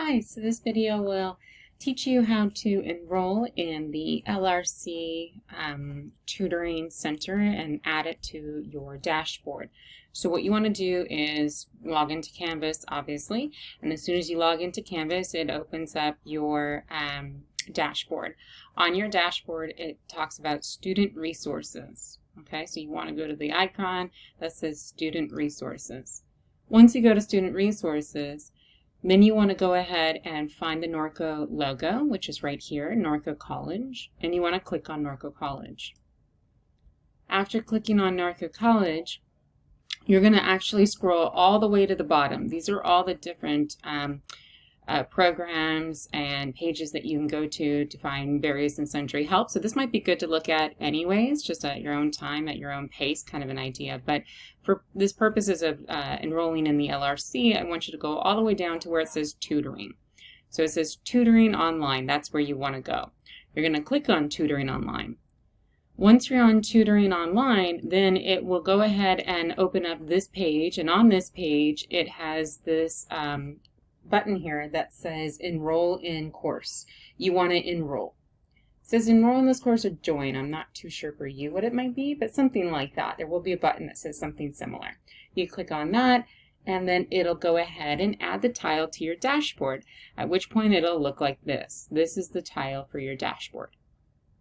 Hi, so this video will teach you how to enroll in the LRC Tutoring Center and add it to your dashboard. So what you want to do is log into Canvas, obviously, and as soon as you log into Canvas, it opens up your dashboard. On your dashboard, it talks about student resources. Okay, so you want to go to the icon that says Student Resources. Once you go to Student Resources, then you want to go ahead and find the Norco logo, which is right here, Norco College, and you want to click on Norco College. After clicking on Norco College, you're going to actually scroll all the way to the bottom. These are all the different programs and pages that you can go to find various and sundry help. So this might be good to look at anyways, just at your own time, at your own pace, kind of an idea. But for this purposes of enrolling in the LRC, I want you to go all the way down to where it says Tutoring. So it says Tutoring Online. That's where you want to go. You're going to click on Tutoring Online. Once you're on Tutoring Online, then it will go ahead and open up this page. And on this page, it has this button here that says Enroll in Course. You want to enroll. It says enroll in this course or join. I'm not too sure for you what it might be, but something like that. There will be a button that says something similar. You click on that, and then it'll go ahead and add the tile to your dashboard, at which point it'll look like this. This is the tile for your dashboard.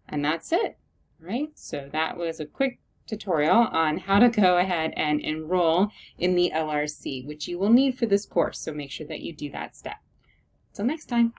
And that's it, right? So that was a quick tutorial on how to go ahead and enroll in the LRC, which you will need for this course. So make sure that you do that step. Until next time.